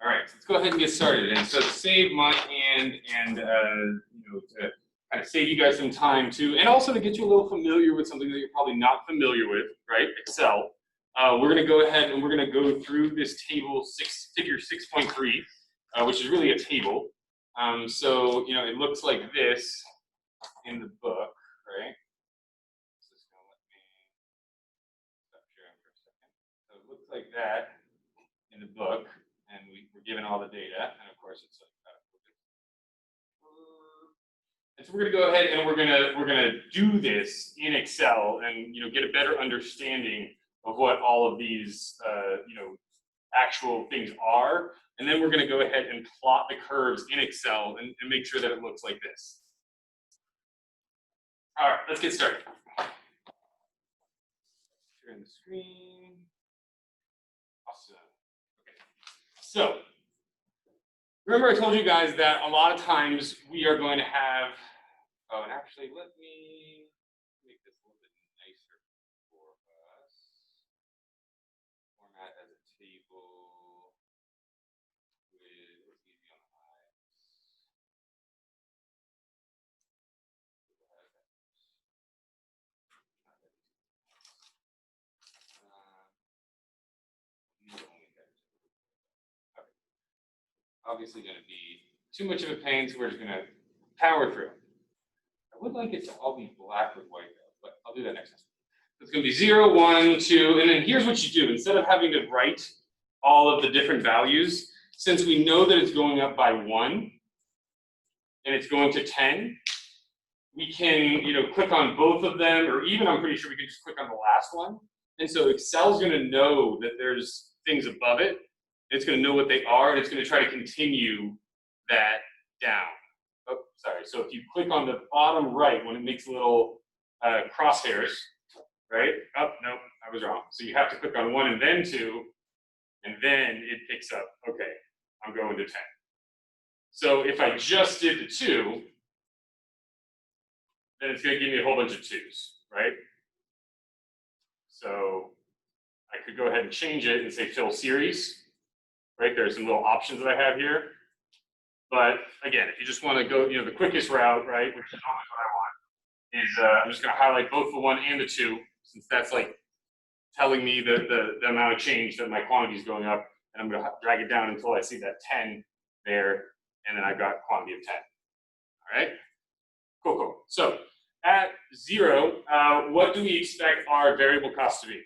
All right, so let's go ahead and get started. And so to save my hand and to kind of save you guys some time too, and also to get you a little familiar with something that you're probably not familiar with, right? Excel. We're going to go ahead and we're going to go through this table figure 6.3, which is really a table. So it looks like this in the book, right? Just gonna let me stop sharing for a second. So it looks like that in the book. And we're given all the data, and of course it's like that. And so we're going to go ahead and we're going to do this in Excel and get a better understanding of what all of these actual things are, and then we're going to go ahead and plot the curves in Excel and make sure that it looks like this. All right, let's get started. Sharing the screen. Awesome. So, remember I told you guys that a lot of times we are going to have, oh, and actually let me make this a little bit nicer for us. Format as a table with, what's easy on the eyes? Obviously going to be too much of a pain, so we're just going to power through. I would like it to all be black with white though, but I'll do that next time. So it's going to be 0, 1, 2, and then here's what you do. Instead of having to write all of the different values, since we know that it's going up by 1 and it's going to 10, we can click on both of them, or even I'm pretty sure we can just click on the last one. And so Excel's going to know that there's things above it. It's going to know what they are, and it's going to try to continue that down. Oh, sorry. So if you click on the bottom right, when it makes little crosshairs, right? Oh, no, I was wrong. So you have to click on 1 and then 2, and then it picks up, okay, I'm going to 10. So if I just did the 2, then it's going to give me a whole bunch of 2s, right? So I could go ahead and change it and say fill series. Right, there's some little options that I have here. But again, if you just want to go, the quickest route, right, which is always what I want, is I'm just going to highlight both the 1 and the 2, since that's like telling me the amount of change that my quantity is going up, and I'm going to drag it down until I see that 10 there, and then I've got quantity of 10. All right, cool. So at 0, what do we expect our variable costs to be?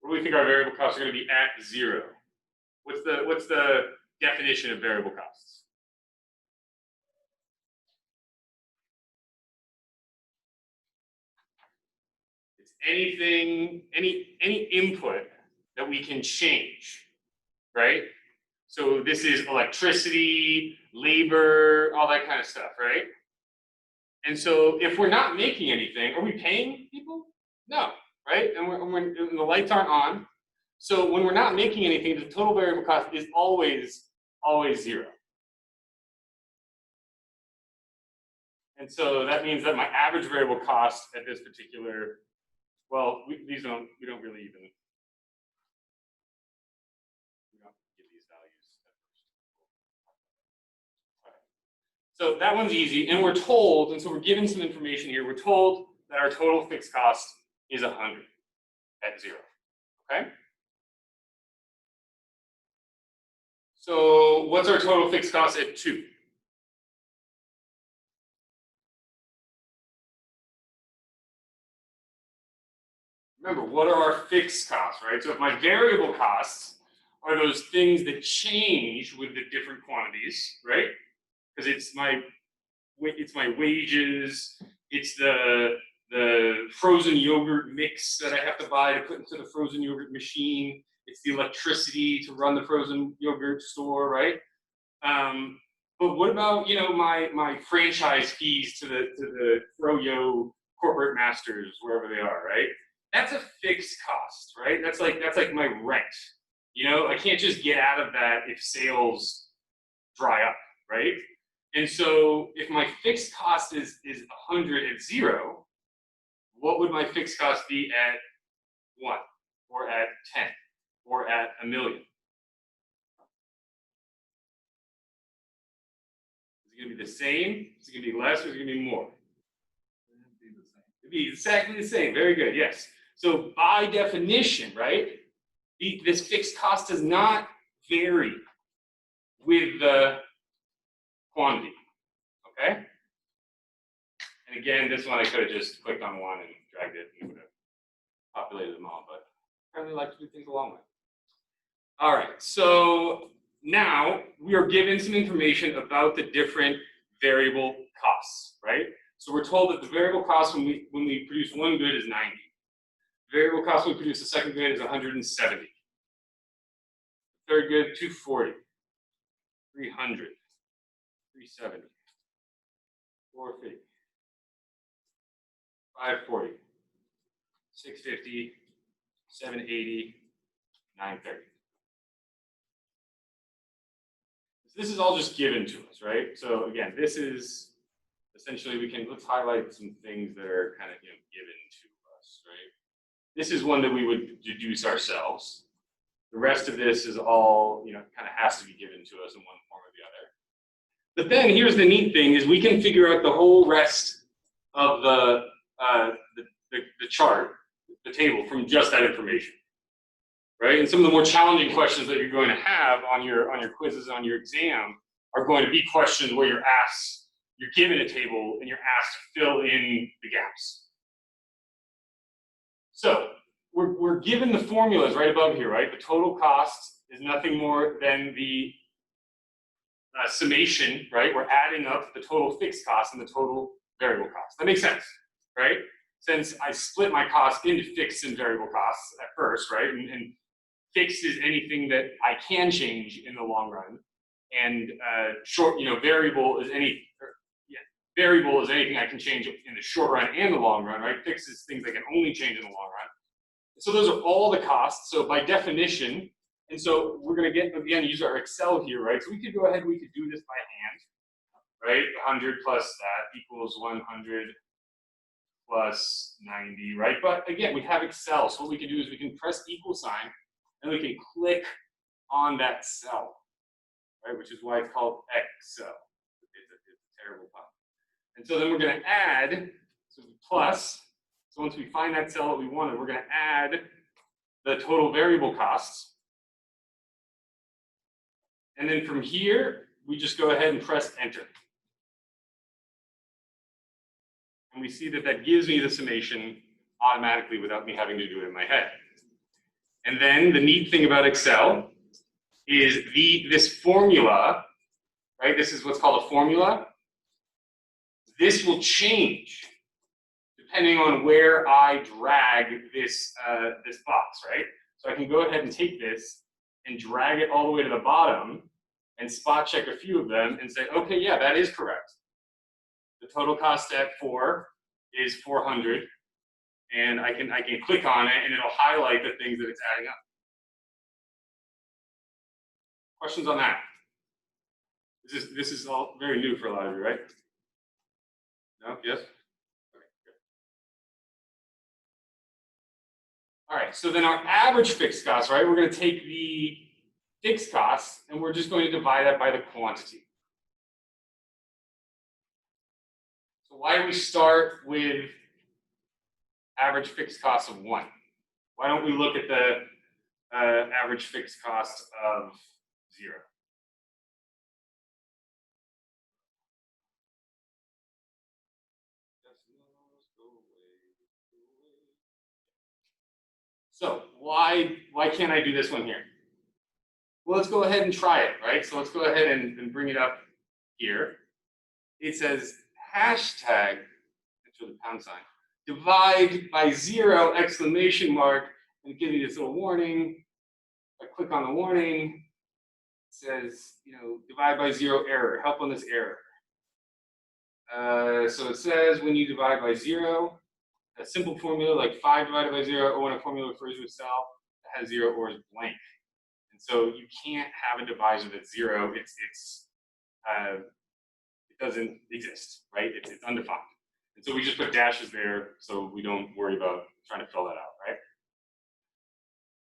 What do we think our variable costs are going to be at 0? What's the definition of variable costs? It's anything, any input that we can change, right? So this is electricity, labor, all that kind of stuff, right? And so if we're not making anything, are we paying people? No. Right? And when the lights aren't on. So when we're not making anything, the total variable cost is always 0. And so that means that my average variable cost at this particular, well, we don't really even, we don't give these values at first. Right. So that one's easy, and we're told, and so we're given some information here. We're told that our total fixed cost is 100 at 0, okay? So what's our total fixed cost at 2? Remember, what are our fixed costs, right? So if my variable costs are those things that change with the different quantities, right? Because it's my wages, it's the frozen yogurt mix that I have to buy to put into the frozen yogurt machine. It's the electricity to run the frozen yogurt store, right? But what about my franchise fees to the Froyo corporate masters, wherever they are, right? That's a fixed cost, right? That's like my rent. I can't just get out of that if sales dry up, right? And so if my fixed cost is 100 at 0, what would my fixed cost be at 1 or at 10? or at 1,000,000? Is it going to be the same? Is it going to be less, or is it going to be more? It'd be exactly the same. Very good. Yes. So by definition, right, this fixed cost does not vary with the quantity. Okay. And again, this one I could have just clicked on one and dragged it and would have populated them all, but I really like to do things a long way. All right. So now we are given some information about the different variable costs, right? So we're told that the variable cost when we produce one good is 90. Variable cost when we produce the second good is 170. Third good, 240, 300, 370, 450, 540, 650, 780, 930. This is all just given to us, right? So again, this is essentially let's highlight some things that are kind of given to us, right? This is one that we would deduce ourselves. The rest of this is all, kind of has to be given to us in one form or the other. But then here's the neat thing is we can figure out the whole rest of the chart, the table, from just that information, right? And some of the more challenging questions that you're going to have on your quizzes, on your exam, are going to be questions where you're given a table and you're asked to fill in the gaps. So we're given the formulas right above here, right? The total cost is nothing more than the summation, right? We're adding up the total fixed cost and the total variable cost. That makes sense, right? Since I split my cost into fixed and variable costs at first, right? And fixed is anything that I can change in the long run, and variable is variable is anything I can change in the short run and the long run, right? Fixed is things I can only change in the long run. So those are all the costs. So by definition, and so we're going to use our Excel here, right? So we could go ahead, we could do this by hand, right? 100 plus that equals 100 plus 90, right? But again, we have Excel. So what we can do is we can press equal sign and we can click on that cell, right? Which is why it's called Excel. It's a terrible pun. And so then we're going to add, so plus, so once we find that cell that we wanted, we're going to add the total variable costs. And then from here, we just go ahead and press enter. And we see that gives me the summation automatically without me having to do it in my head. And then the neat thing about Excel is this formula, right? This is what's called a formula. This will change depending on where I drag this box, right? So I can go ahead and take this and drag it all the way to the bottom and spot check a few of them and say, okay, yeah, that is correct. The total cost at 4 is 400, and I can click on it and it'll highlight the things that it's adding up. Questions on that? This is all very new for a lot of you, right? No? Yes? Okay, good. All right, so then our average fixed cost, right? We're going to take the fixed cost and we're just going to divide that by the quantity. So why do we start with average fixed cost of 1? Why don't we look at the average fixed cost of 0? So why can't I do this one here? Well, let's go ahead and try it, right? So let's go ahead and bring it up here. It says hashtag, actually the pound sign, divide by 0 exclamation mark, and give me this little warning. If I click on the warning, it says, divide by 0 error, help on this error. So it says when you divide by 0, a simple formula like 5 divided by 0, or when a formula refers to a cell that has 0 or is blank. And so you can't have a divisor that's 0. It doesn't exist, right? It's undefined. And so we just put dashes there so we don't worry about trying to fill that out, right?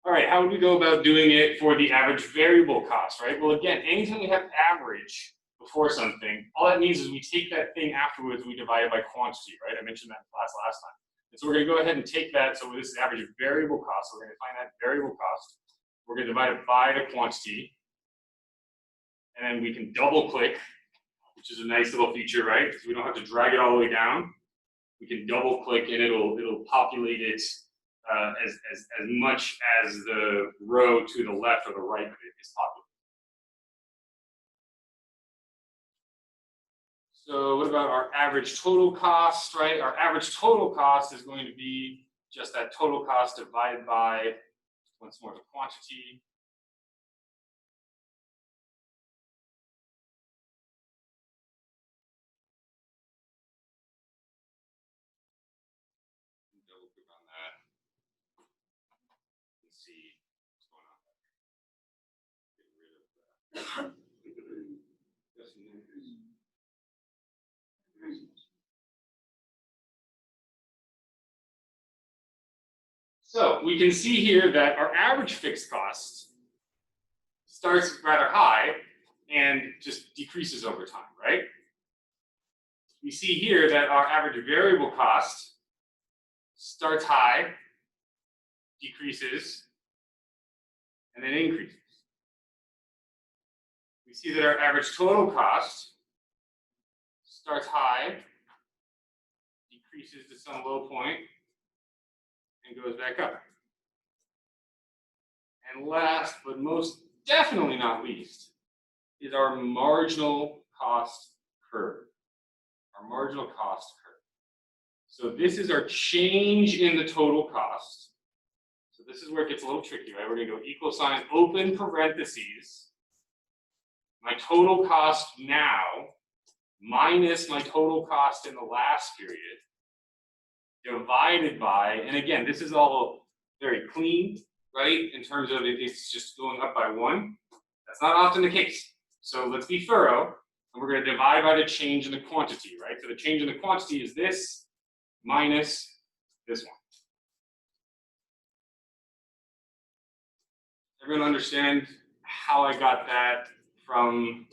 All right, how would we go about doing it for the average variable cost, right? Well, again, anytime we have average before something, all that means is we take that thing afterwards, we divide it by quantity, right? I mentioned that in class last time. And so we're going to go ahead and take that. So this is average variable cost. So we're going to find that variable cost. We're going to divide it by the quantity. And then we can double click, which is a nice little feature, right? Because we don't have to drag it all the way down. We can double click and it'll populate it as much as the row to the left or the right of it is populated. So what about our average total cost, right? Our average total cost is going to be just that total cost divided by, once more, the quantity. Double click on that and see what's going on there. Get rid of that. So we can see here that our average fixed cost starts rather high and just decreases over time, right? We see here that our average variable cost starts high, decreases, and then increases. We see that our average total cost starts high, decreases to some low point, and goes back up. And last, but most definitely not least, is our marginal cost curve. Our marginal cost curve. So this is our change in the total cost. So this is where it gets a little tricky, right? We're going to go equal sign, open parentheses, my total cost now minus my total cost in the last period, divided by, and again, this is all very clean, right? In terms of it's just going up by 1. That's not often the case. So let's be thorough, and we're going to divide by the change in the quantity, right? So the change in the quantity is this minus this one. Everyone understand how I got that from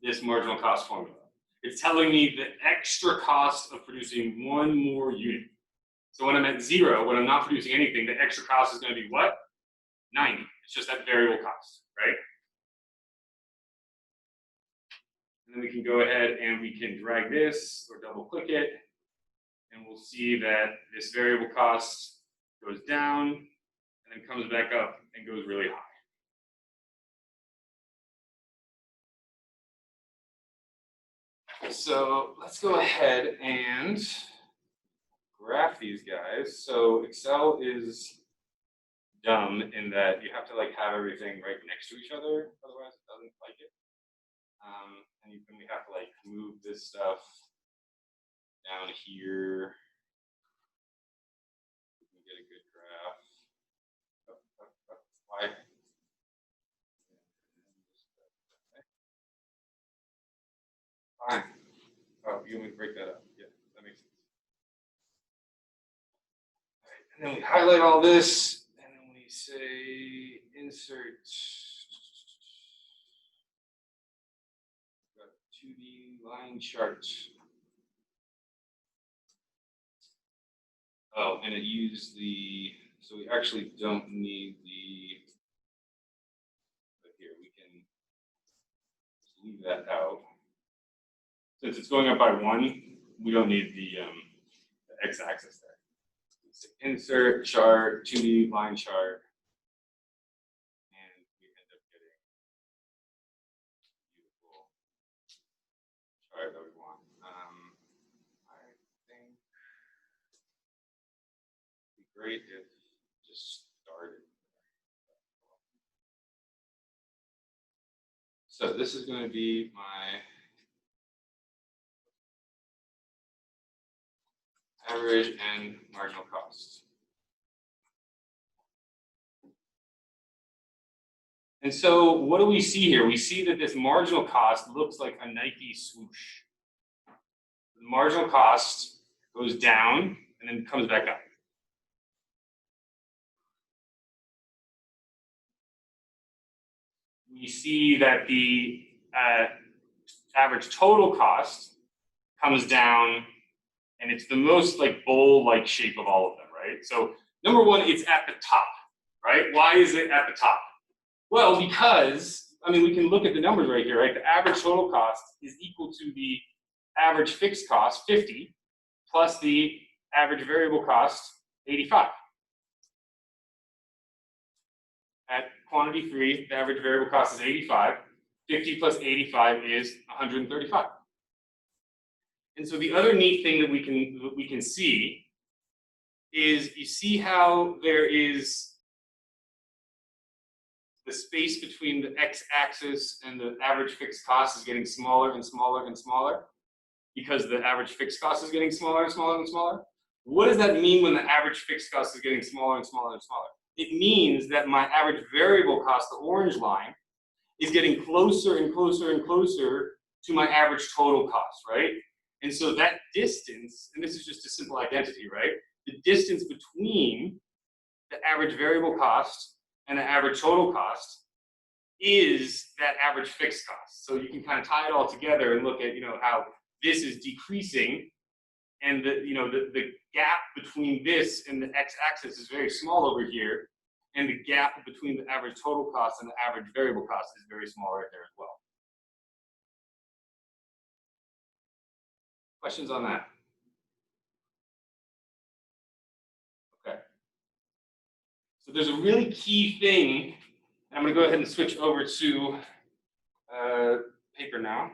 this marginal cost formula? It's telling me the extra cost of producing one more unit. So when I'm at 0, when I'm not producing anything, the extra cost is going to be what? 90. It's just that variable cost, right? And then we can go ahead and we can drag this or double click it, and we'll see that this variable cost goes down and then comes back up and goes really high. So let's go ahead and graph these guys. So Excel is dumb in that you have to like have everything right next to each other, otherwise it doesn't like it. And we have to like move this stuff down here. We can get a good graph. Why? Fine. Oh, you want me to break that up? Yeah, that makes sense. All right, and then we highlight all this, and then we say insert. Got a 2D line chart. Oh, and it used the, so we actually don't need the, but here we can leave that out. Since it's going up by 1, we don't need the x-axis there. So insert chart, 2D line chart, and we end up getting a beautiful chart that we want. I think it'd be great if it just started. So this is going to be my average and marginal cost. And so what do we see here? We see that this marginal cost looks like a Nike swoosh. The marginal cost goes down and then comes back up. we see that the average total cost comes down, and it's the most like bowl-like shape of all of them, right? So number one, it's at the top, right? Why is it at the top? Well, because, I mean, we can look at the numbers right here, right? The average total cost is equal to the average fixed cost, 50, plus the average variable cost, 85. At quantity 3, the average variable cost is 85. 50 plus 85 is 135. And so the other neat thing that we can see is, you see how there is the space between the x-axis and the average fixed cost is getting smaller and smaller and smaller because the average fixed cost is getting smaller and smaller and smaller. What does that mean when the average fixed cost is getting smaller and smaller and smaller? It means that my average variable cost, the orange line, is getting closer and closer and closer to my average total cost, right? And so that distance, and this is just a simple identity, right? The distance between the average variable cost and the average total cost is that average fixed cost. So you can kind of tie it all together and look at, how this is decreasing, and the gap between this and the x-axis is very small over here, and the gap between the average total cost and the average variable cost is very small right there as well. Questions on that? Okay. So there's a really key thing, and I'm going to go ahead and switch over to paper now.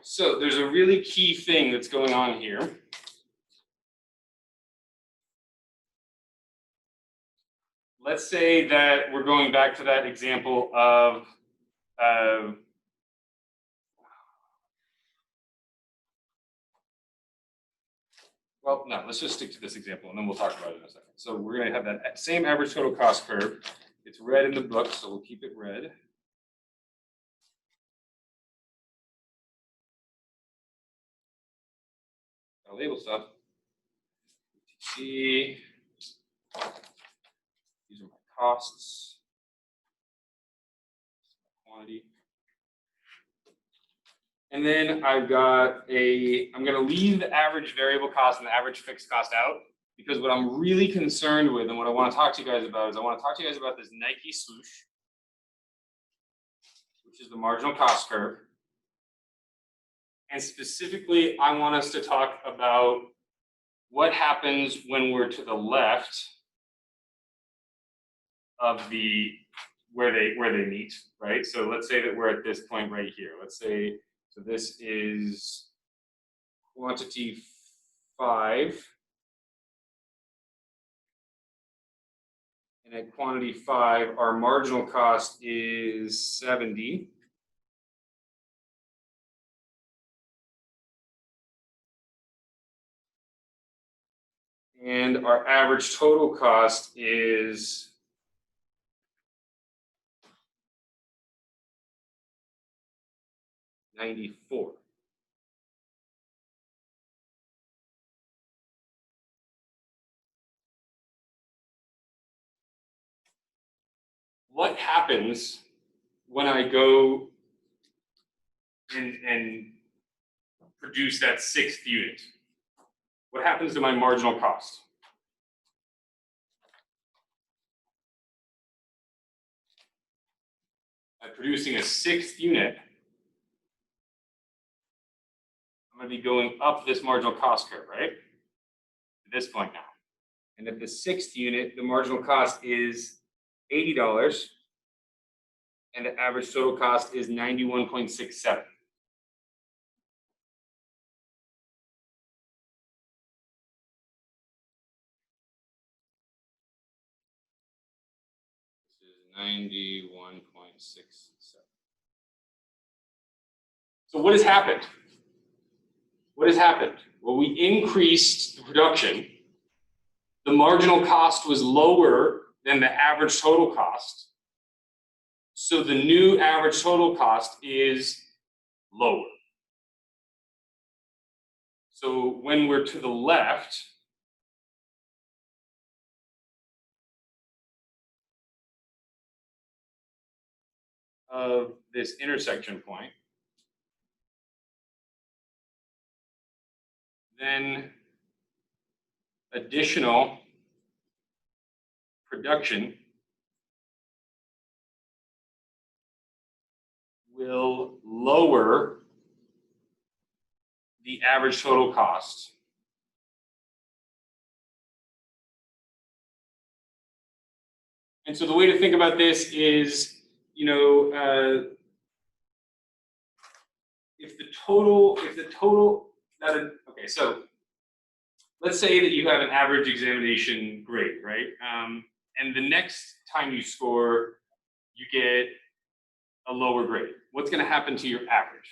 So there's a really key thing that's going on here. Let's say that we're going back to that example of well, no, let's just stick to this example, and then we'll talk about it in a second. So we're going to have that same average total cost curve. It's red in the book, so we'll keep it red. I'll label stuff. See, these are my costs, quantity. And then I've got I'm going to leave the average variable cost and the average fixed cost out, because what I'm really concerned with and what I want to talk to you guys about is I want to talk to you guys about this Nike swoosh, which is the marginal cost curve. And specifically, I want us to talk about what happens when we're to the left of where they meet, right? So let's say that we're at this point right here. Let's say, so this is quantity 5. And at quantity 5, our marginal cost is 70. And our average total cost is 94. What happens when I go and produce that 6th unit? What happens to my marginal cost? By producing a 6th unit, I'm going to be going up this marginal cost curve, right? To this point now. And at the 6th unit, the marginal cost is $80, and the average total cost is 91.67. This is 91.67. So what has happened? What has happened? Well, we increased the production. The marginal cost was lower than the average total cost. So the new average total cost is lower. So when we're to the left, of this intersection point, then additional production will lower the average total cost. And so the way to think about this is, you know, if the total, okay, so let's say that you have an average examination grade, right? And the next time you score, you get a lower grade. What's going to happen to your average?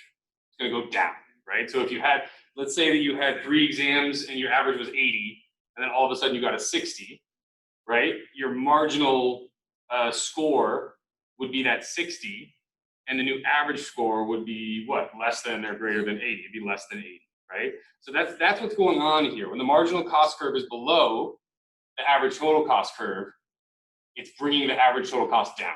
It's going to go down, right? So if you had, let's say that you had 3 exams and your average was 80, and then all of a sudden you got a 60, right? Your marginal score would be that 60, and the new average score would be what? Less than or greater than 80. It'd be less than 80, right? So that's what's going on here. When the marginal cost curve is below the average total cost curve, it's bringing the average total cost down.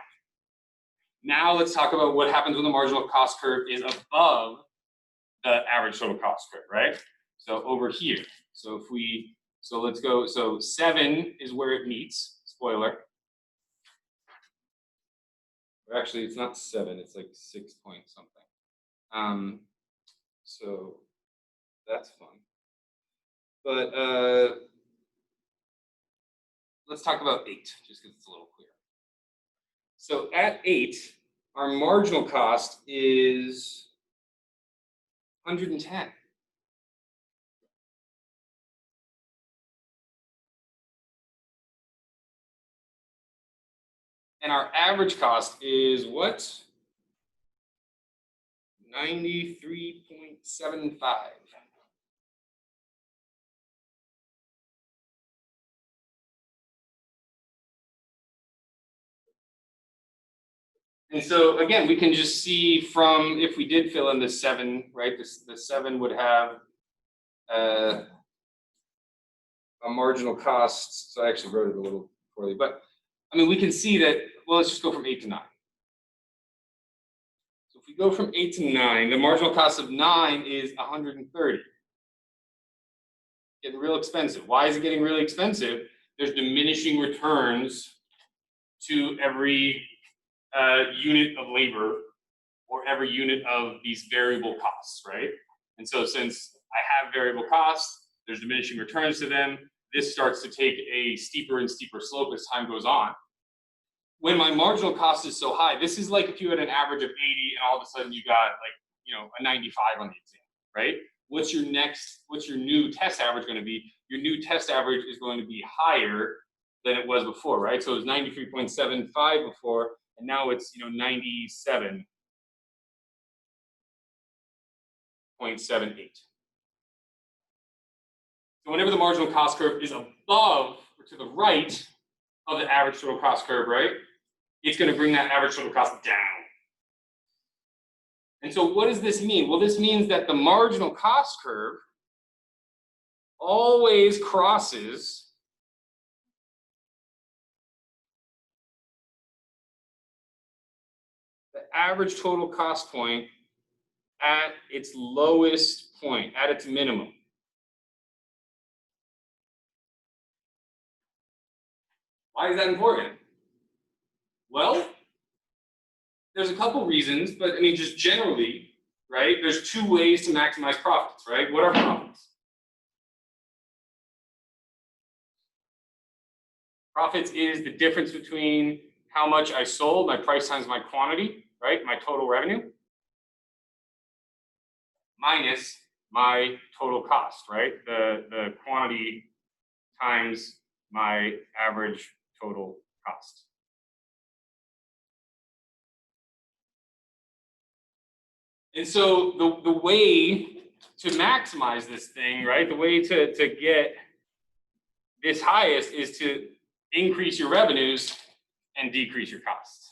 Now let's talk about what happens when the marginal cost curve is above the average total cost curve, right? So over here, so let's go, so 7 is where it meets, spoiler. Actually, it's not 7, it's like 6 point something. So that's fun. But let's talk about 8, just because it's a little clearer. So at 8, our marginal cost is 110. And our average cost is what? 93.75. And so again, we can just see from, if we did fill in the 7, right? The 7 would have a marginal cost. So I actually wrote it a little poorly, but I mean, we can see that, well, let's just go from 8 to 9. So if we go from 8 to 9, the marginal cost of 9 is 130. Getting real expensive. Why is it getting really expensive? There's diminishing returns to every unit of labor or every unit of these variable costs, right? And so since I have variable costs, there's diminishing returns to them. This starts to take a steeper and steeper slope as time goes on. When my marginal cost is so high, this is like if you had an average of 80 and all of a sudden you got like, you know, a 95 on the exam, right? What's your new test average going to be? Your new test average is going to be higher than it was before, right? So it was 93.75 before, and now it's, you know, 97.78. So whenever the marginal cost curve is above or to the right of the average total cost curve, right, it's going to bring that average total cost down. And so what does this mean? Well, this means that the marginal cost curve always crosses the average total cost point at its lowest point, at its minimum. Why is that important? Well, there's a couple reasons, but I mean, just generally, right? There's 2 ways to maximize profits, right? What are profits? Profits is the difference between how much I sold, my price times my quantity, right? My total revenue, minus my total cost, right? The quantity times my average total cost. And so the way to maximize this thing, right? The way to get this highest is to increase your revenues and decrease your costs.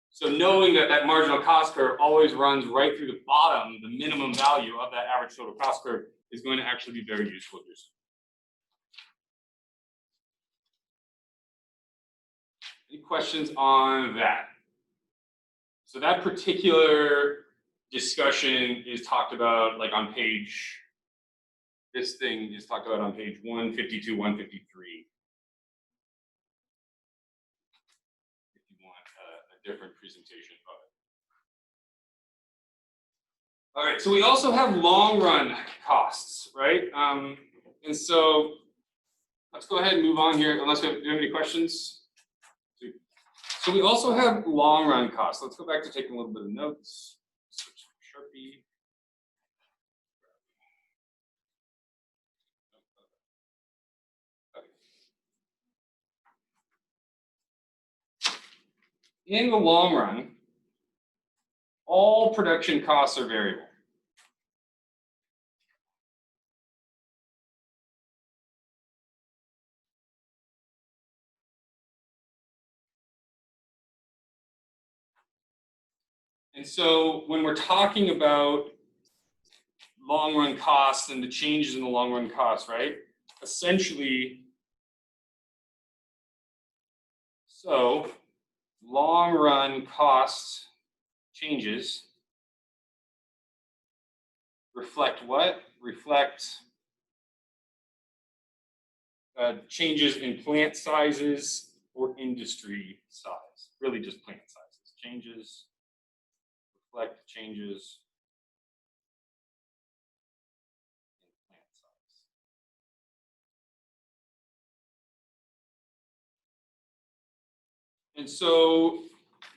So knowing that that marginal cost curve always runs right through the bottom, the minimum value of that average total cost curve is going to actually be very useful here. Any questions on that? So that particular discussion is talked about like on page, this thing is talked about on page 152, 153. If you want a different presentation of it. All right, so we also have long run costs, right? And so let's go ahead and move on here, unless we have, do you have any questions? So we also have long run costs. Let's go back to taking a little bit of notes. Switch to Sharpie. In the long run, all production costs are variable. And so when we're talking about long run costs and the changes in the long run costs, right? Essentially, so long run cost changes reflect what? Reflect changes in plant sizes or industry size. Really just plant sizes. Changes reflect changes in plant size. And so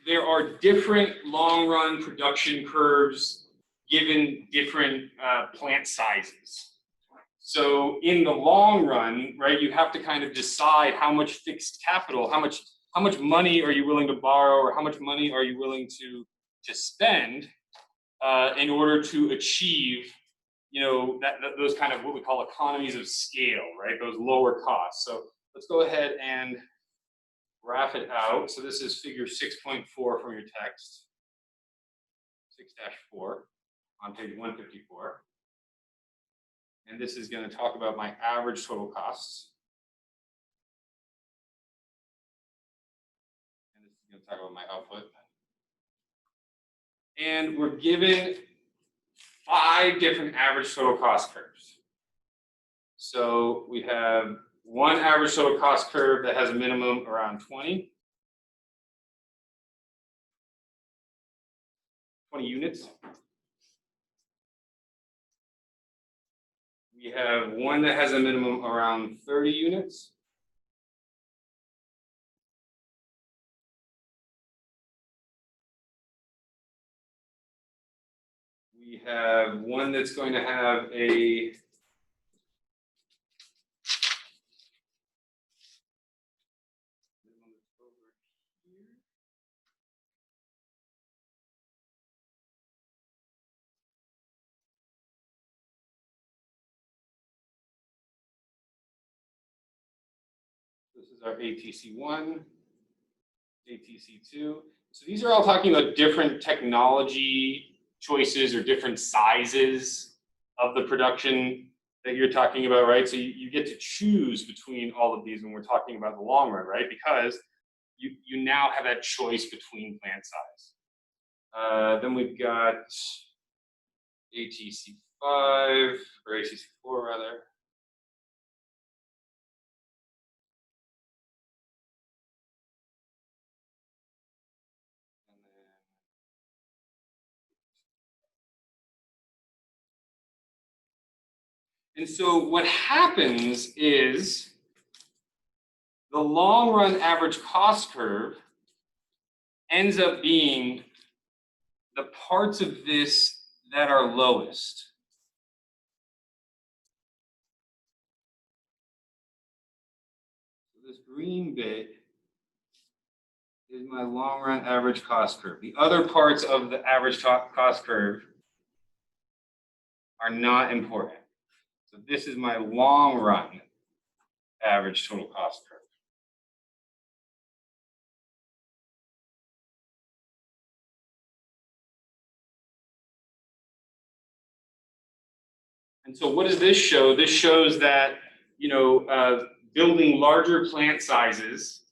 there are different long run production curves given different plant sizes. So in the long run, right, you have to kind of decide how much fixed capital, how much money are you willing to borrow, or how much money are you willing to spend in order to achieve, you know, those kind of what we call economies of scale, right? Those lower costs. So let's go ahead and graph it out. So this is figure 6.4 from your text, 6-4 on page 154. And this is going to talk about my average total costs. And this is going to talk about my output. And we're given 5 different average total cost curves. So we have one average total cost curve that has a minimum around 20 units. We have one that has a minimum around 30 units. We have one that's going to have a this is our ATC1, ATC2. So these are all talking about different technology choices or different sizes of the production that you're talking about, right? So you get to choose between all of these when we're talking about the long run, right? Because you now have that choice between plant size. Then we've got ATC5, or ATC4 rather. And so what happens is the long run average cost curve ends up being the parts of this that are lowest. So this green bit is my long run average cost curve. The other parts of the average cost curve are not important. So this is my long run average total cost curve. And so what does this show? This shows that, you know, building larger plant sizes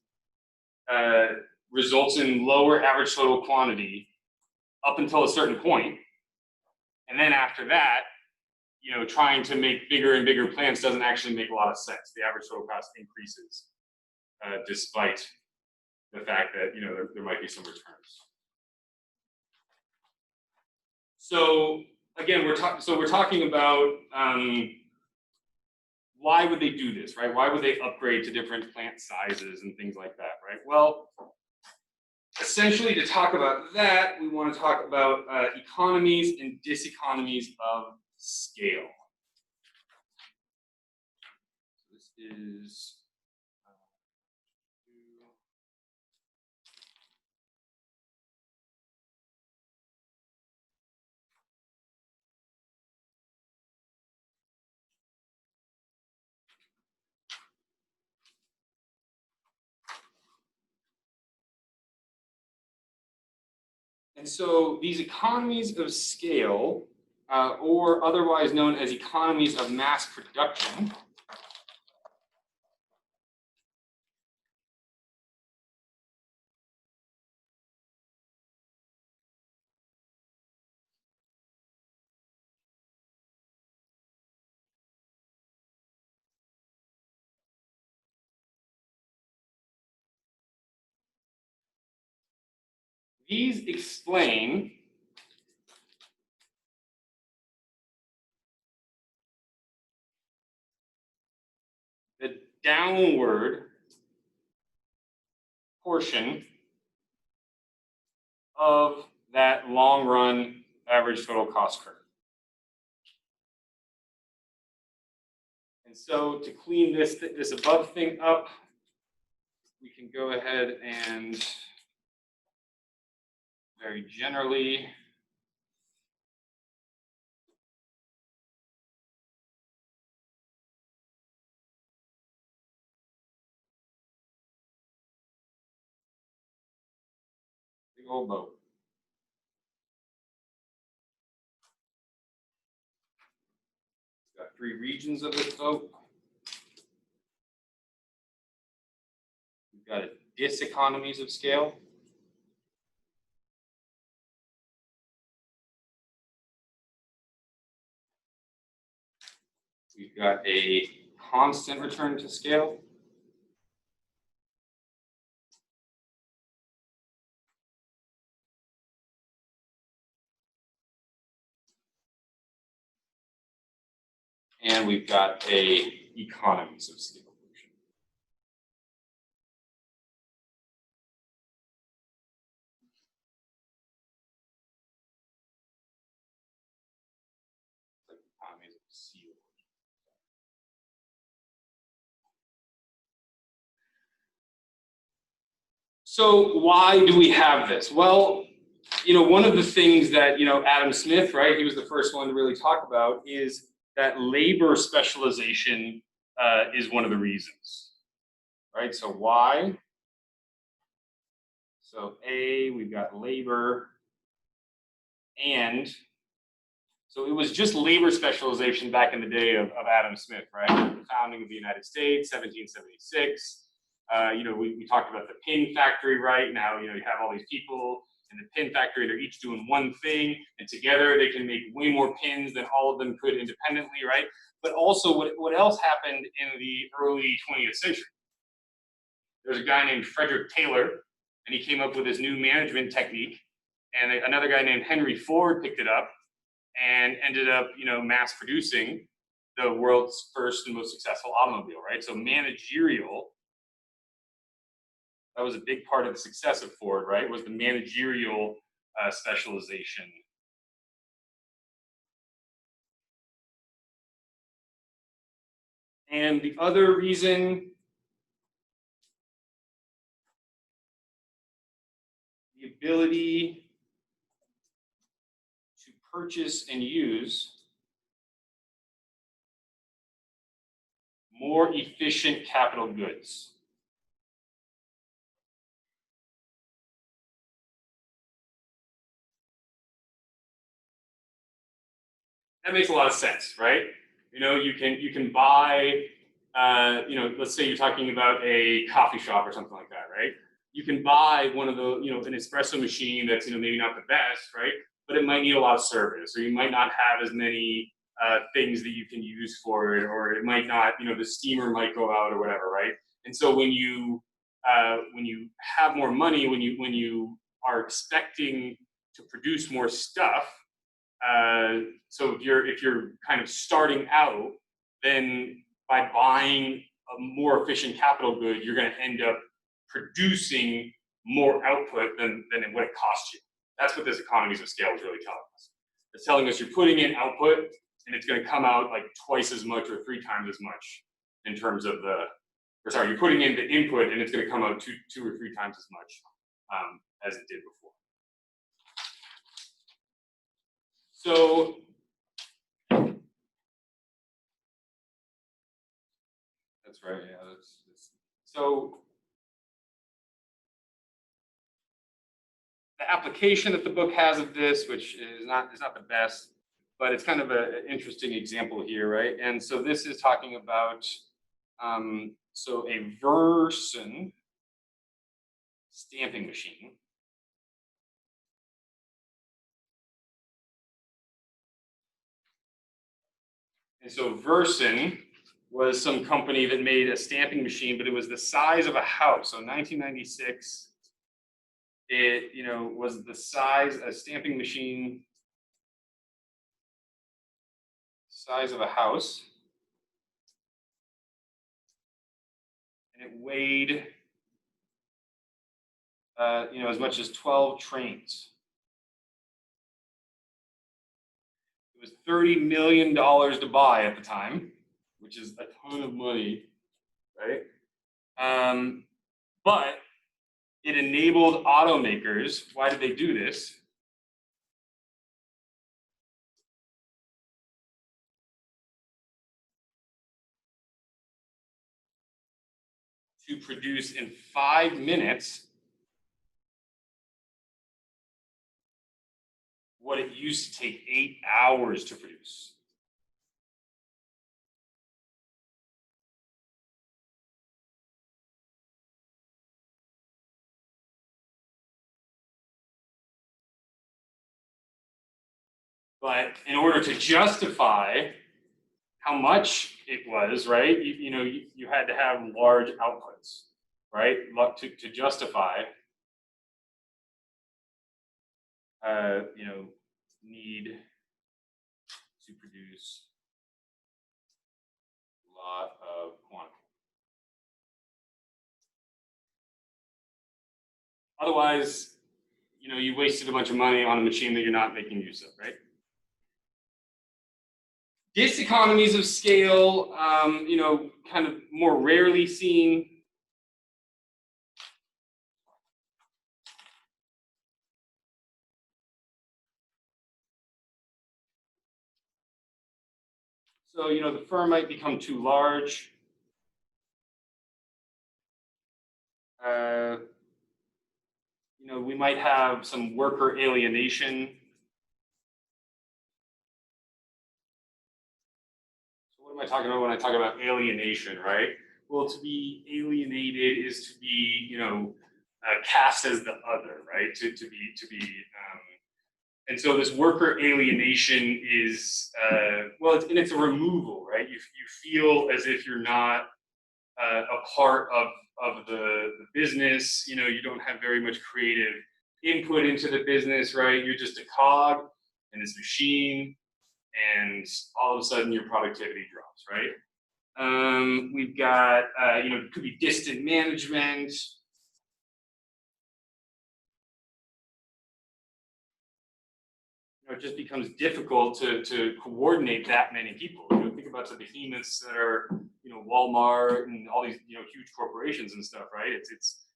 results in lower average total quantity, up until a certain point. And then after that, trying to make bigger and bigger plants doesn't actually make a lot of sense. The average total cost increases despite the fact that there might be some returns. So again, we're talking about why would they do this, right? Why would they upgrade to different plant sizes and things like that, right? Well, essentially, to talk about that, we want to talk about economies and diseconomies of scale. So this is and so these economies of scale, or otherwise known as economies of mass production, these explain the downward portion of that long run average total cost curve. And so to clean this above thing up, we can go ahead and very generally big old boat. Got 3 regions of this boat. We've got a diseconomies of scale. We've got a constant return to scale. And we've got a economies of scale version. Like economies of scale. So why do we have this? Well, one of the things that, Adam Smith, right, he was the first one to really talk about is that labor specialization is one of the reasons, right? So why? So A, we've got labor, and so it was just labor specialization back in the day of Adam Smith, right? The founding of the United States, 1776. We talked about the pin factory, right? Now, you have all these people in the pin factory, they're each doing one thing, and together they can make way more pins than all of them could independently, right? But also, what else happened in the early 20th century? There's a guy named Frederick Taylor, and he came up with this new management technique, and another guy named Henry Ford picked it up and ended up, mass producing the world's first and most successful automobile, right? So managerial, that was a big part of the success of Ford, right? Was the managerial specialization. And the other reason, the ability to purchase and use more efficient capital goods. That makes a lot of sense, right? You can buy, let's say you're talking about a coffee shop or something like that, right? you can buy one of the, an espresso machine that's, maybe not the best, right? But it might need a lot of service, or you might not have as many things that you can use for it, or it might not, the steamer might go out or whatever, right? And so when you have more money, when you are expecting to produce more stuff, so if you're kind of starting out, then by buying a more efficient capital good, you're going to end up producing more output than what it costs you. That's what this economies of scale is really telling us. It's telling us you're putting in output, and it's going to come out like twice as much or 3 times as much in terms of you're putting in the input, and it's going to come out 2 or 3 times as much as it did before. So that's right. Yeah. So the application that the book has of this, which is not the best, but it's kind of an interesting example here, right? And so this is talking about so a Versen stamping machine. And so Versen was some company that made a stamping machine, but it was the size of a house. So in 1996, it was the size, a stamping machine size of a house, and it weighed as much as 12 trains. It was $30 million to buy at the time, which is a ton of money, right? But it enabled automakers. Why did they do this? To produce in 5 minutes what it used to take 8 hours to produce. But in order to justify how much it was, right, you had to have large outputs, right, to justify, need to produce a lot of quantity. Otherwise, you wasted a bunch of money on a machine that you're not making use of, right? Diseconomies of scale, kind of more rarely seen. So, the firm might become too large. We might have some worker alienation. So what am I talking about when I talk about alienation, right? Well, to be alienated is to be, cast as the other, right? To be. And so this worker alienation is, it's a removal, right? You feel as if you're not a part of the business. You don't have very much creative input into the business, right? You're just a cog in this machine, and all of a sudden your productivity drops, right? We've got, it could be distant management. It just becomes difficult to coordinate that many people. Think about the behemoths that are, Walmart and all these, huge corporations and stuff, right? It's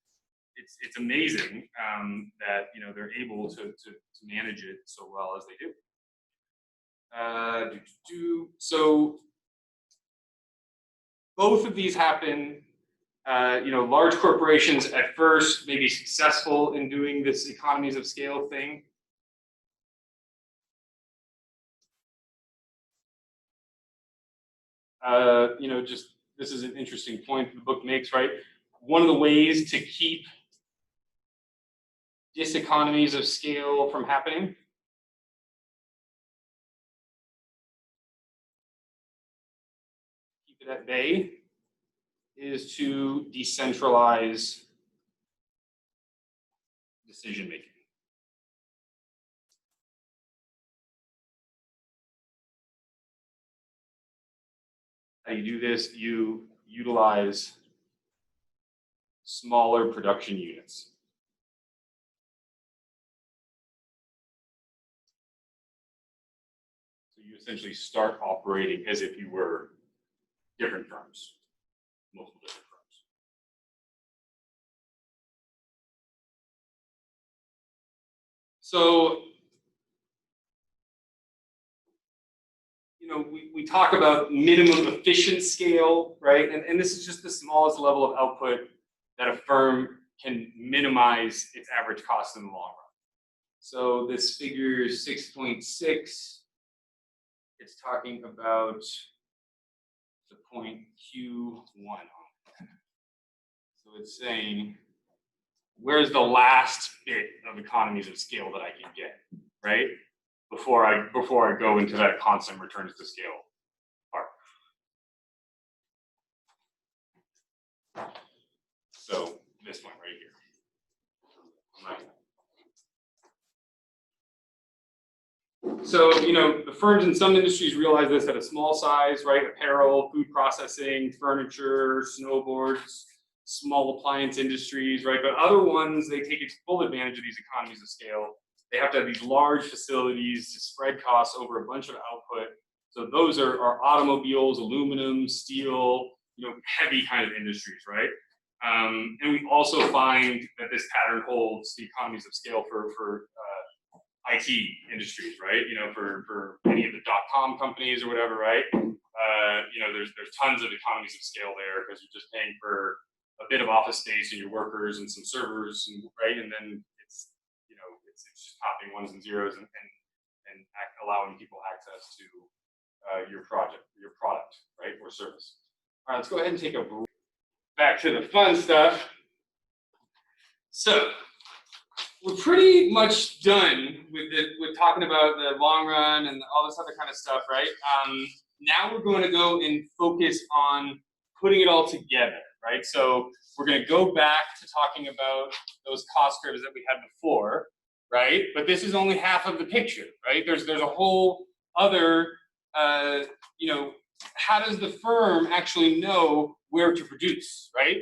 amazing that they're able to manage it so well as they do. So both of these happen. Large corporations at first may be successful in doing this economies of scale thing. Just this is an interesting point the book makes, right? One of the ways to keep diseconomies of scale from happening? Keep it at bay is to decentralize decision making. How you do this, you utilize smaller production units. So you essentially start operating as if you were different firms, multiple different firms. So, you know, we talk about minimum efficient scale, right? And this is just the smallest level of output that a firm can minimize its average cost in the long run. So this figure 6.6, it's talking about the point Q1. So it's saying, where's the last bit of economies of scale that I can get, right? Before I go into that constant returns to scale part. So this one right here. So, you know, the firms in some industries realize this at a small size, right? Apparel, food processing, furniture, snowboards, small appliance industries, right? But other ones, they take full advantage of these economies of scale. They have to have these large facilities to spread costs over a bunch of output. So those are automobiles, aluminum, steel, you know, heavy kind of industries, right? And we also find that this pattern holds the economies of scale for IT industries, right? You know, for any of the .com companies or whatever, right? You know, there's tons of economies of scale there because you're just paying for a bit of office space and your workers and some servers, and, right? And then it's, you know, it's just copying ones and zeros and allowing people access to your product, right, or service. All right, let's go ahead and take a break. Back to the fun stuff. So we're pretty much done with talking about the long run and all this other kind of stuff, right? Now we're going to go and focus on putting it all together, right? So we're going to go back to talking about those cost curves that we had before, right? But this is only half of the picture, right? There's a whole other, you know, how does the firm actually know where to produce, right?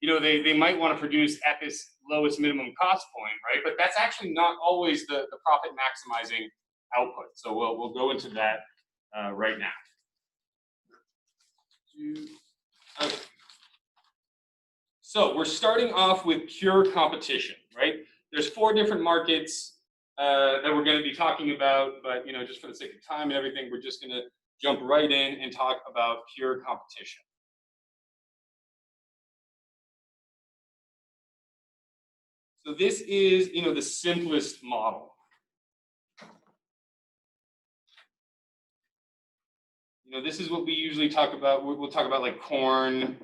You know, they might want to produce at this lowest minimum cost point, right? But that's actually not always the profit maximizing output. So we'll go into that right now. Okay. So we're starting off with pure competition, right? There's 4 different markets that we're going to be talking about, but you know, just for the sake of time and everything, we're just going to jump right in and talk about pure competition. So this is, you know, the simplest model. You know, this is what we usually talk about. We'll talk about like corn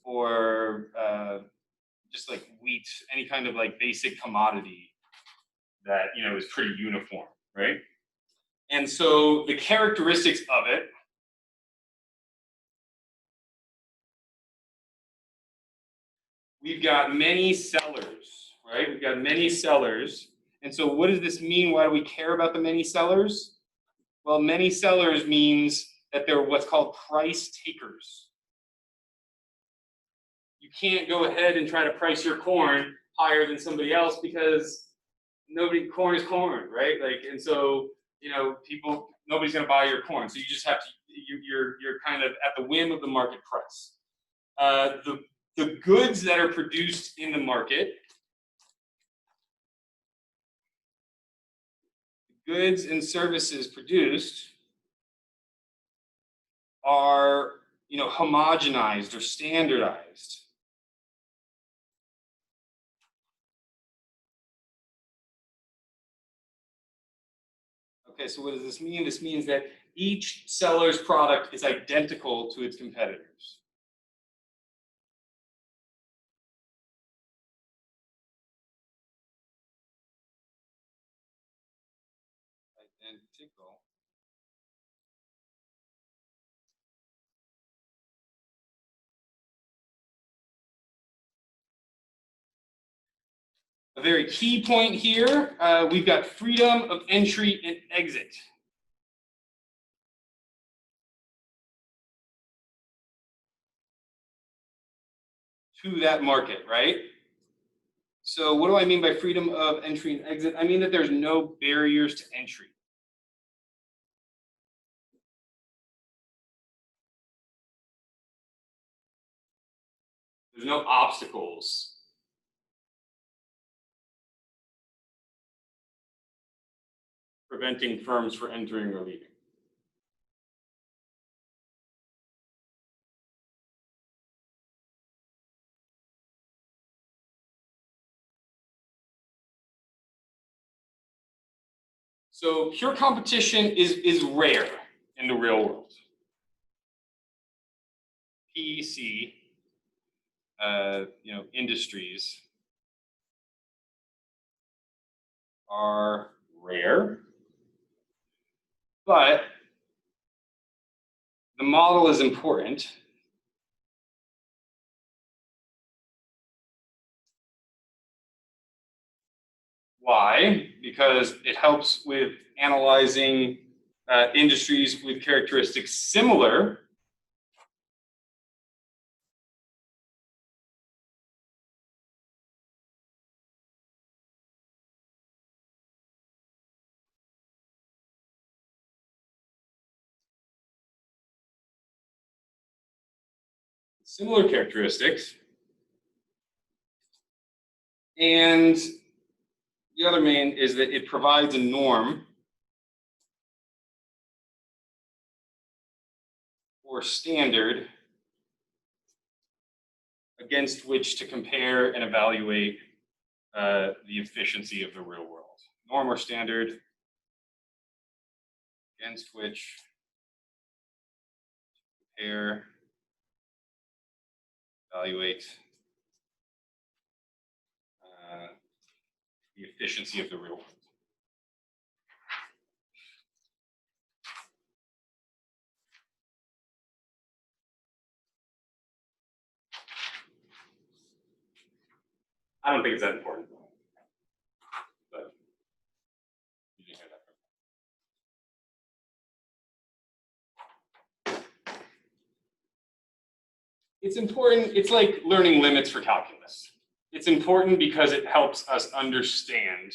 or just like wheat, any kind of like basic commodity that, you know, is pretty uniform, right? And so the characteristics of it, we've got many sellers, right? We've got many sellers. And so what does this mean? Why do we care about the many sellers? Well, many sellers means that they're what's called price takers. You can't go ahead and try to price your corn higher than somebody else because corn is corn, right? Like, and so, you know, nobody's going to buy your corn. So you just have to, you're kind of at the whim of the market price. The goods that are produced in the market, goods and services produced are, you know, homogenized or standardized. Okay, so what does this mean? This means that each seller's product is identical to its competitors. and tickle. A very key point here, we've got freedom of entry and exit. To that market, right? So what do I mean by freedom of entry and exit? I mean that there's no barriers to entry. There's no obstacles. Preventing firms from entering or leaving. So pure competition is rare in the real world. PEC, industries are rare, but the model is important. Why? Because it helps with analyzing industries with characteristics similar characteristics. And the other main is that it provides a norm or standard against which to compare and evaluate the efficiency of the real world. Norm or standard against which to compare, evaluate the efficiency of the real world. I don't think it's that important, but you can hear that. It's important. It's like learning limits for calculus. It's important because it helps us understand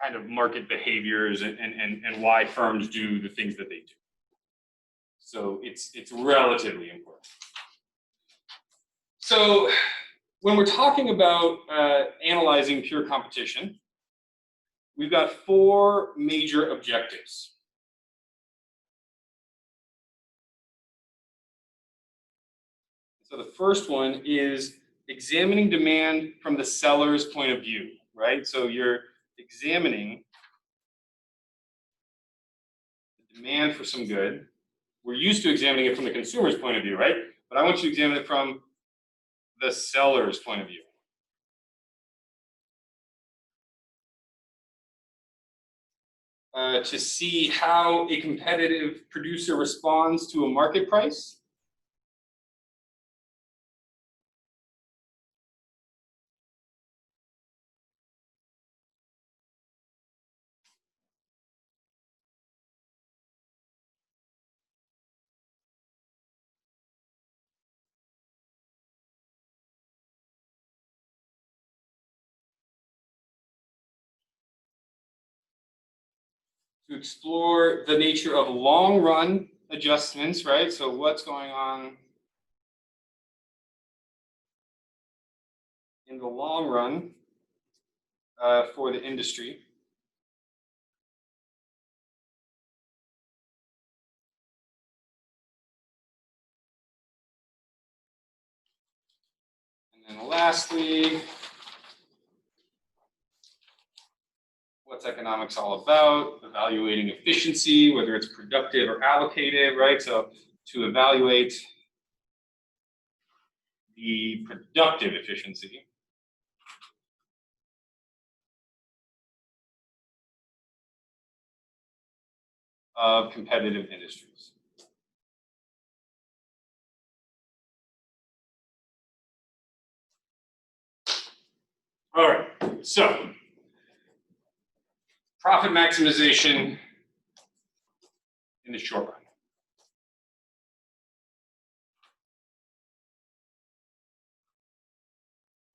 kind of market behaviors and why firms do the things that they do. So it's relatively important. So when we're talking about analyzing pure competition, we've got 4 major objectives. So the first one is examining demand from the seller's point of view, right? So you're examining the demand for some good. We're used to examining it from the consumer's point of view, right? But I want you to examine it from the seller's point of view. To see how a competitive producer responds to a market price. To explore the nature of long run adjustments, right? So what's going on in the long run for the industry. And then lastly, what's economics all about? Evaluating efficiency, whether it's productive or allocated, right? So to evaluate the productive efficiency. of competitive industries. All right, so profit maximization in the short run.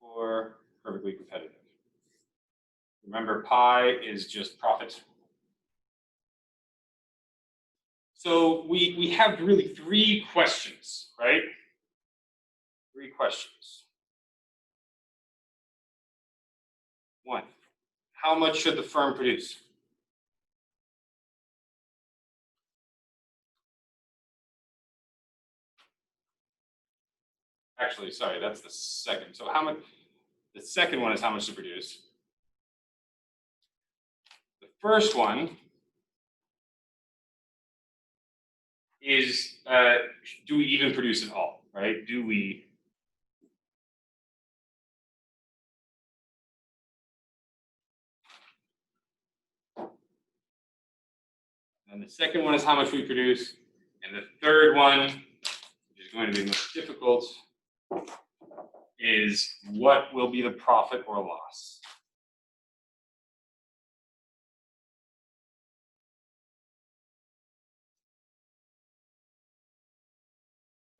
Or perfectly competitive. Remember, pi is just profit. So we have really three questions, right? Three questions. One, how much should the firm produce? Actually, sorry, that's the second. So how much? The second one is how much to produce. The first one is do we even produce at all, right? Do we? And the second one is how much we produce. And the third one, which is going to be most difficult, is what will be the profit or loss?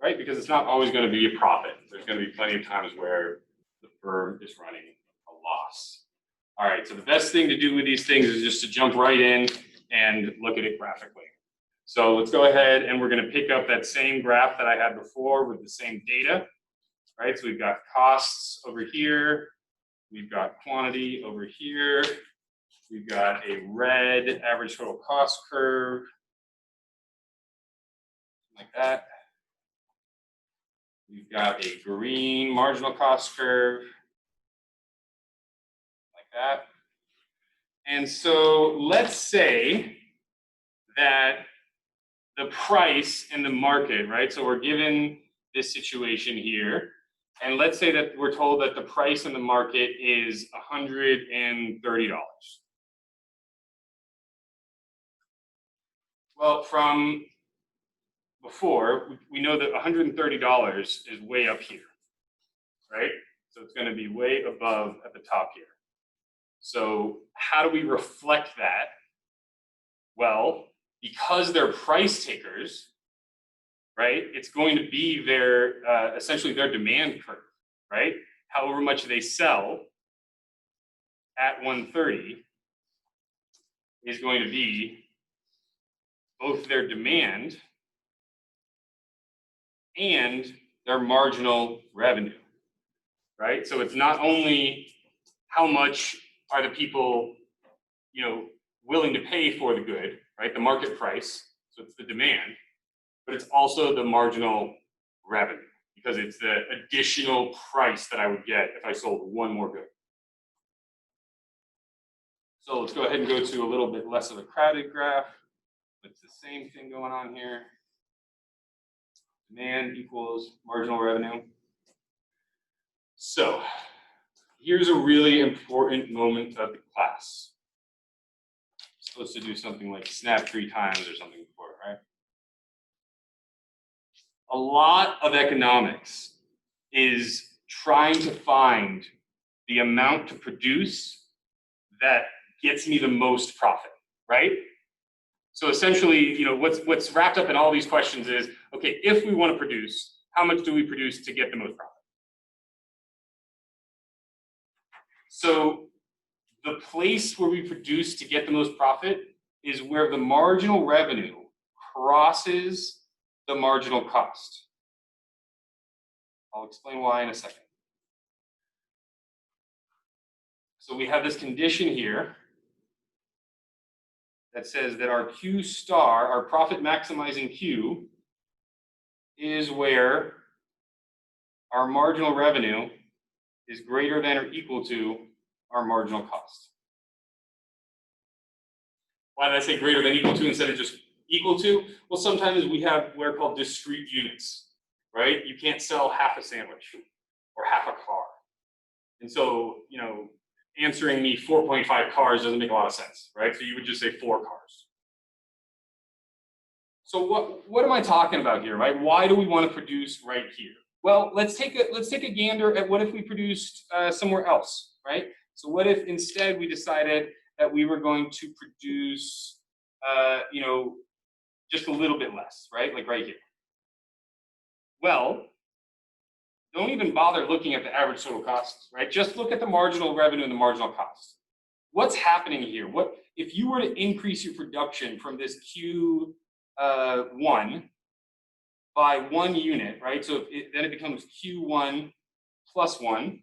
Right? Because it's not always going to be a profit. There's going to be plenty of times where the firm is running a loss. All right, so the best thing to do with these things is just to jump right in and look at it graphically. So let's go ahead and we're going to pick up that same graph that I had before with the same data. Right, so we've got costs over here. We've got quantity over here. We've got a red average total cost curve, like that. We've got a green marginal cost curve, like that. And so let's say that the price and the market, right? So we're given this situation here. And let's say that we're told that the price in the market is $130. Well, from before, we know that $130 is way up here, right? So it's going to be way above at the top here. So how do we reflect that? Well, because they're price takers, right? It's going to be their essentially their demand curve, right? However much they sell at 130 is going to be both their demand and their marginal revenue, right? So it's not only how much are the people, willing to pay for the good, right? The market price, so it's the demand, but it's also the marginal revenue because it's the additional price that I would get if I sold one more good. So let's go ahead and go to a little bit less of a crowded graph. It's the same thing going on here. Demand equals marginal revenue. So here's a really important moment of the class. I'm supposed to do something like snap 3 times or something before, right? A lot of economics is trying to find the amount to produce that gets me the most profit, right? So essentially, what's wrapped up in all these questions is, okay, if we want to produce, how much do we produce to get the most profit? So the place where we produce to get the most profit is where the marginal revenue crosses the marginal cost. I'll explain why in a second. So we have this condition here that says that our Q star, our profit maximizing Q, is where our marginal revenue is greater than or equal to our marginal cost. Why did I say greater than equal to instead of just equal to? Well, sometimes we have what are called discrete units, right? You can't sell half a sandwich or half a car. And so, answering me 4.5 cars doesn't make a lot of sense, right? So you would just say 4 cars. So what am I talking about here, right? Why do we want to produce right here? Well, let's take a gander at what if we produced somewhere else, right? So what if instead we decided that we were going to produce, just a little bit less, right? Like right here. Well, don't even bother looking at the average total costs, right? Just look at the marginal revenue and the marginal costs. What's happening here? What if you were to increase your production from this Q1 by 1 unit, right? So then it becomes Q1 plus 1.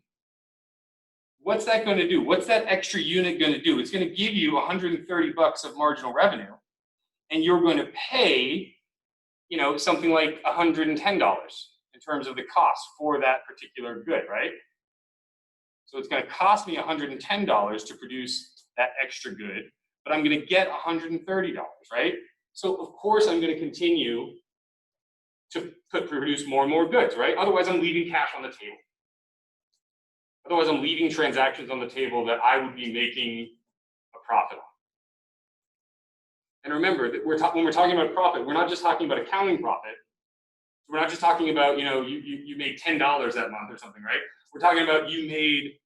What's that going to do? What's that extra unit going to do? It's going to give you 130 bucks of marginal revenue, and you're going to pay, something like $110 in terms of the cost for that particular good, right? So it's going to cost me $110 to produce that extra good, but I'm going to get $130, right? So of course I'm going to continue to produce more and more goods, right? Otherwise I'm leaving cash on the table. Otherwise I'm leaving transactions on the table that I would be making a profit on. And remember that when we're talking about profit, we're not just talking about accounting profit. We're not just talking about, you made $10 that month or something, right? We're talking about you made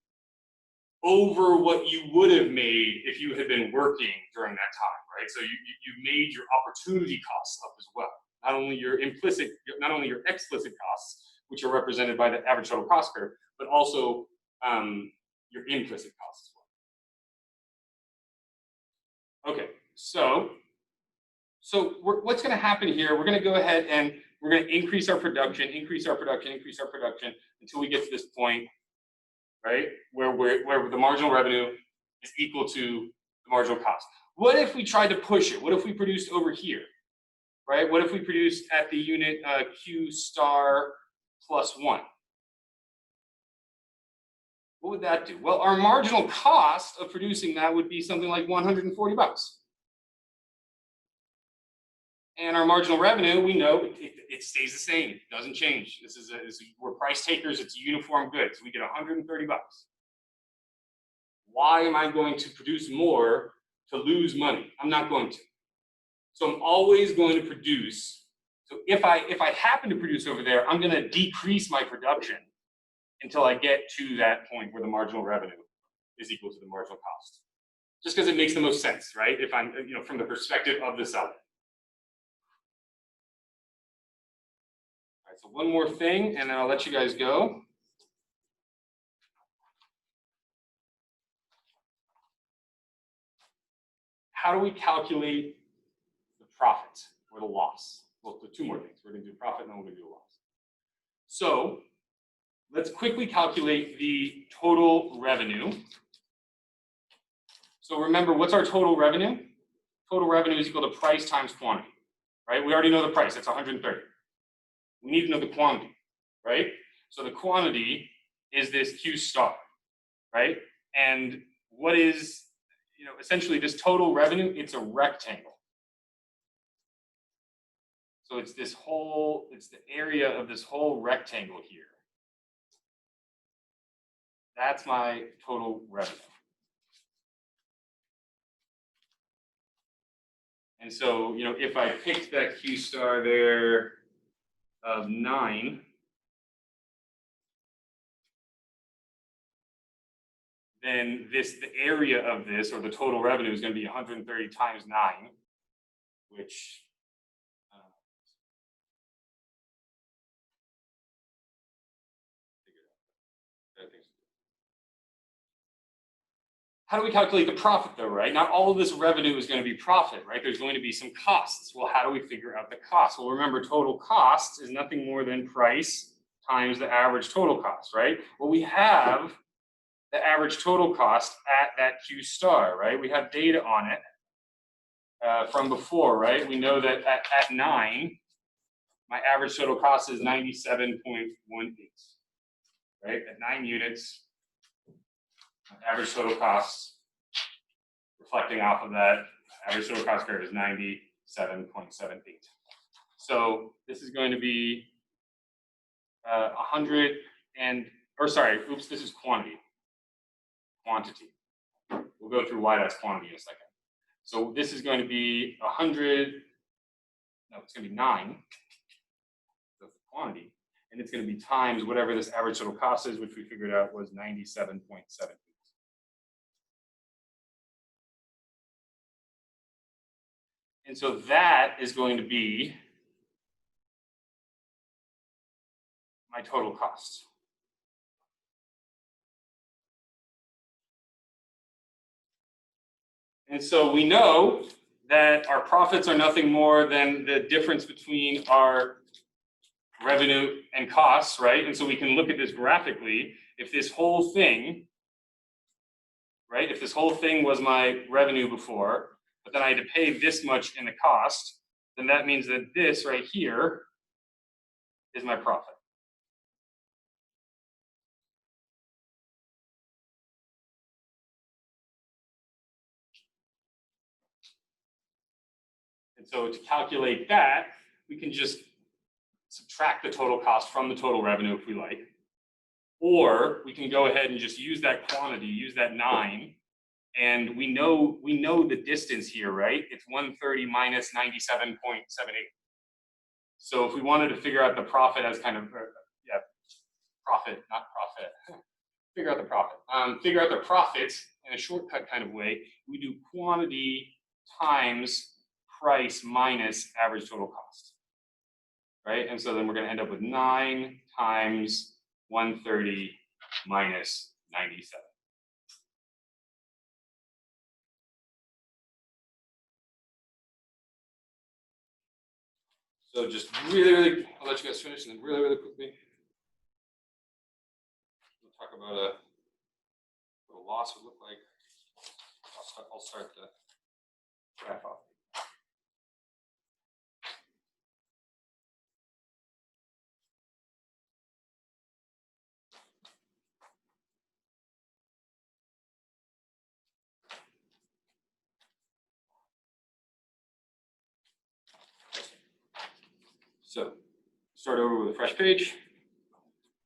over what you would have made if you had been working during that time, right? So you made your opportunity costs up as well. Not only your explicit costs, which are represented by the average total cost curve, but also your implicit costs as well. Okay, so what's going to happen here? We're going to go ahead and we're going to increase our production until we get to this point, right? Where the marginal revenue is equal to the marginal cost. What if we tried to push it? What if we produced over here, right? What if we produced at the unit Q star plus 1? What would that do? Well, our marginal cost of producing that would be something like 140 bucks. And our marginal revenue, we know it stays the same. It doesn't change. We're price takers. It's uniform goods. We get 130 bucks. Why am I going to produce more to lose money? I'm not going to. So I'm always going to produce. So if I happen to produce over there, I'm going to decrease my production until I get to that point where the marginal revenue is equal to the marginal cost. Just because it makes the most sense, right? If I'm, from the perspective of the seller. So one more thing, and then I'll let you guys go. How do we calculate the profit or the loss? Well, the two more things. We're going to do profit, and then we're going to do loss. So let's quickly calculate the total revenue. So remember, what's our total revenue? Total revenue is equal to price times quantity, right? We already know the price. It's 130. We need to know the quantity, right? So the quantity is this Q star, right? And what is, essentially this total revenue, it's a rectangle. So it's the area of this whole rectangle here. That's my total revenue. And so, if I picked that Q star there of 9, then the area of this, or the total revenue, is going to be 130 times 9, which how do we calculate the profit though, right? Not all of this revenue is going to be profit, right? There's going to be some costs. Well, how do we figure out the cost? Well, remember, total cost is nothing more than price times the average total cost, right? Well, we have the average total cost at that Q star, right? We have data on it from before, right? We know that at 9, my average total cost is 97.18, right? At 9 units, average total cost, reflecting off of that, average total cost curve is 97.78. So this is going to be 100 and, or sorry, oops, this is quantity. We'll go through why that's quantity in a second. So this is going to be 100, no, it's going to be 9. That's the quantity. And it's going to be times whatever this average total cost is, which we figured out was 97.7. And so that is going to be my total cost. And so we know that our profits are nothing more than the difference between our revenue and costs, right? And so we can look at this graphically. If this whole thing, right, if this whole thing was my revenue before, but then I had to pay this much in the cost, then that means that this right here is my profit. And so to calculate that, we can just subtract the total cost from the total revenue if we like. Or we can go ahead and just use that quantity, use that 9, and we know the distance here, right? It's 130 minus 97.78. So if we wanted to figure out the profit as kind of, profit, not profit. Figure out the profit. Figure out the profits in a shortcut kind of way. We do quantity times price minus average total cost, right? And so then we're going to end up with 9 times 130 minus 97. So just really, I'll let you guys finish, and then really quickly, we'll talk about what a loss would look like. I'll start the graph off. So start over with a fresh page.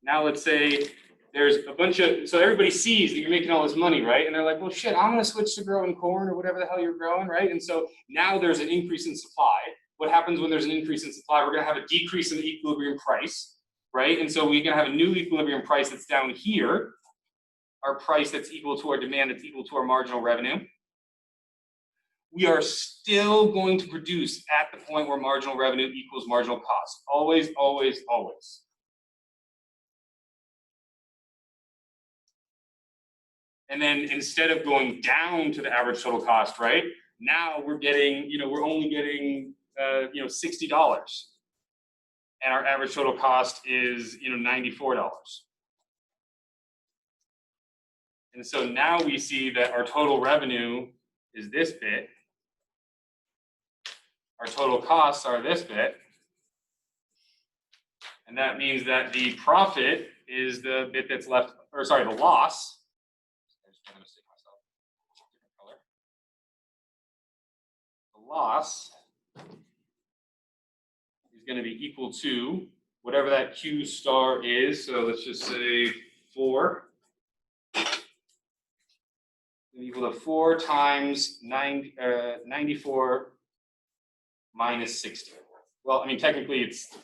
Now let's say there's a bunch of, so everybody sees that you're making all this money, right? And they're like, well, shit, I'm going to switch to growing corn or whatever the hell you're growing, right? And so now there's an increase in supply. What happens when there's an increase in supply? We're going to have a decrease in the equilibrium price, right? And so we're going to have a new equilibrium price that's down here, our price that's equal to our demand, that's equal to our marginal revenue. We are still going to produce at the point where marginal revenue equals marginal cost. Always, always, always. And then instead of going down to the average total cost, right? Now we're getting, we're only getting, $60. And our average total cost is, $94. And so now we see that our total revenue is this bit. Our total costs are this bit. And that means that the profit is the bit that's left, or sorry, the loss. I'm going to stick myself different color. The loss is going to be equal to whatever that Q star is. So let's just say 4. Equal to 4 times 94 minus 60. Well, I mean, technically it's,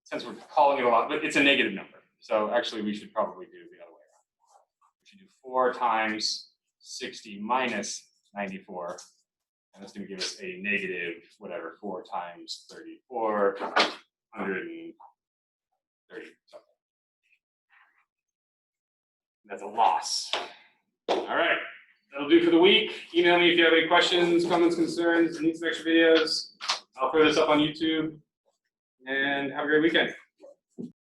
since we're calling it a lot, but it's a negative number. So actually we should probably do the other way around. We should do 4 times 60 minus 94. And that's going to give us a negative, whatever, 4 times 34, 130 something. That's a loss. All right, that'll do for the week. Email me if you have any questions, comments, concerns, need some extra videos. I'll throw this up on YouTube. And have a great weekend.